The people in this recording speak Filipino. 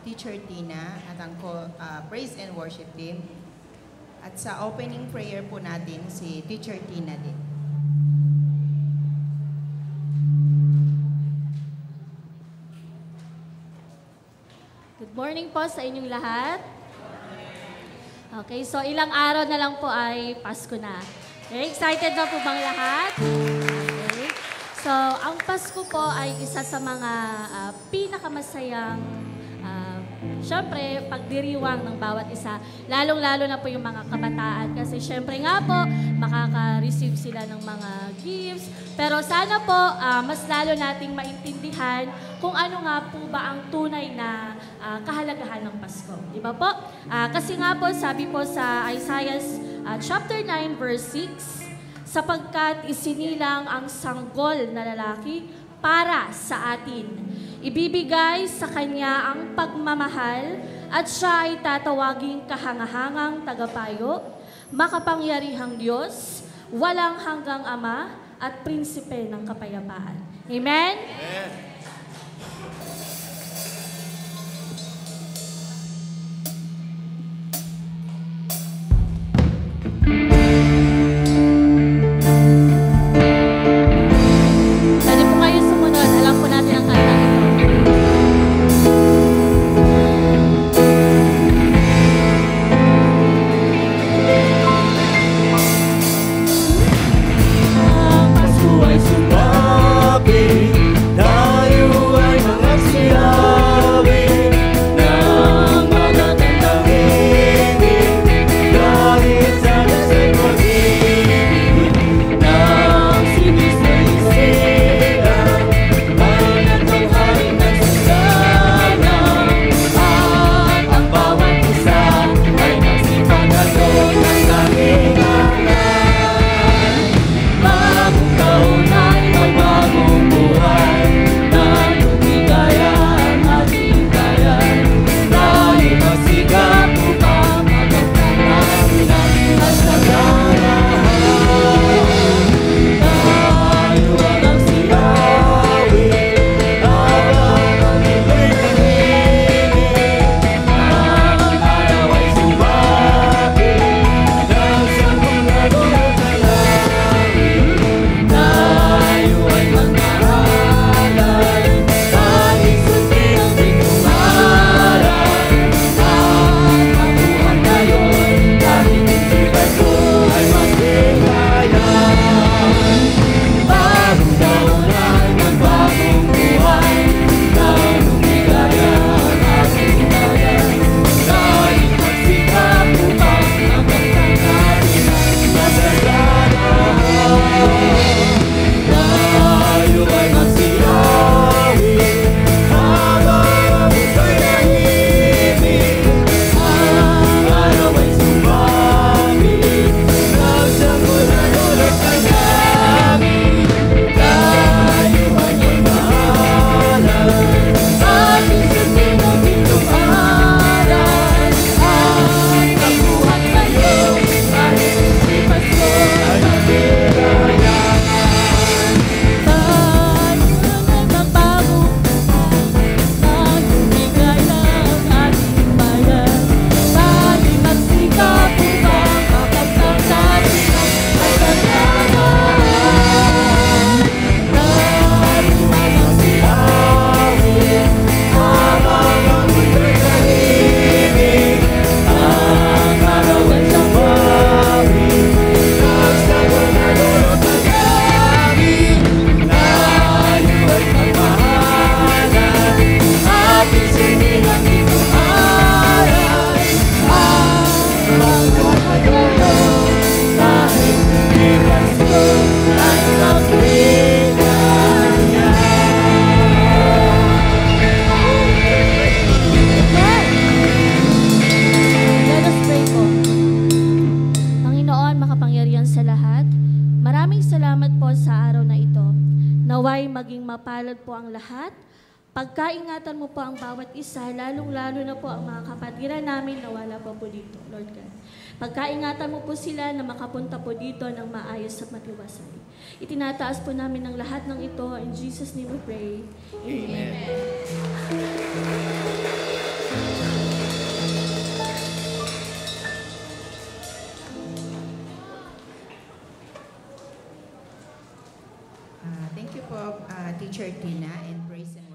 Teacher Tina at ang Praise and Worship Team. At sa opening prayer po natin, si Teacher Tina din. Good morning po sa inyong lahat. Okay, so ilang araw na lang po ay Pasko na. Very excited na po bang lahat? Okay. So, ang Pasko po ay isa sa mga pinakamasayang syempre, pagdiriwang ng bawat isa, lalong-lalo na po yung mga kabataan. Kasi syempre nga po, makaka-receive sila ng mga gifts. Pero sana po, mas lalo nating maintindihan kung ano nga po ba ang tunay na kahalagahan ng Pasko. Diba po? Kasi nga po, sabi po sa Isaiah chapter 9, verse 6, sapagkat isinilang ang sanggol na lalaki para sa atin. Ibibigay sa kanya ang pagmamahal at siya ay tatawaging kahangahangang tagapayo, makapangyarihang Diyos, walang hanggang Ama at prinsipe ng kapayapaan. Amen? Amen. Pwede po kayo sumunod. Alam po natin ang kanta ito. Pasko ay sumapit, tayo ay magsiyawi ng magagandang himig, dahil sa Diyos ay pag-ibig ng sinisay-silang, ay nagtunghaling nagsasalang, at ang bawat isa ay nagsipagkaloob ng tanging bagong taon ay magbagong buhay, na lumigaya ang ating bayan. Tayo magsikap upang magandang namin at nagdarahan. Tayo ang nagsiyawi habang ang ilo'y tahimik. Ang araw ay sumapit, nang sanggol na dulot na langit. Tayo ay magmahalan, kahit sundin ang bitumaran. At mabuhan ngayon, kahit hindi bago ay masigayan. Bagong taon ay magbagong buhay, na lumigaya ang ating bayan. Kahit magsikap upang magandang natin ang kasalanan. Tayo ay magsiyawi habang ang mundo ay tahimik. Ang araw ay sumapit, nagsanggol na dulot ng langit. Tayo ay magmahalan, ating sundin ang bitumaran. At nabuhat ngayon, kahit hindi Pasko ay masigayan. Tayo ang nagbabago, nagbibigay ng ating bayan. Tayo magsikap upang mapagtanggap natin ang kasalanan. Tayo ay magsiyawi habang ang mundo'y tahimik. Ang araw ay sumapit, nagsanggol na dulot ng langit. Tayo ay magmahalan, ating sundin ang bitumaran. At magbuhat ngayon, kahit hindi Pasko ay magligaya. Let us pray po. Panginoon, makapangyarihan sa lahat, maraming salamat po sa araw na ito. Naway maging mapalad po ang lahat. Pagkaingatan mo po ang bawat isa, lalong-lalo na po ang mga kapatiran namin na wala pa po dito, Lord God. Pagkaingatan mo po sila na makapunta po dito ng maayos at matiwasay. Itinataas po namin ang lahat ng ito. In Jesus' name we pray. Amen. Thank you po, Teacher Tina and Praise and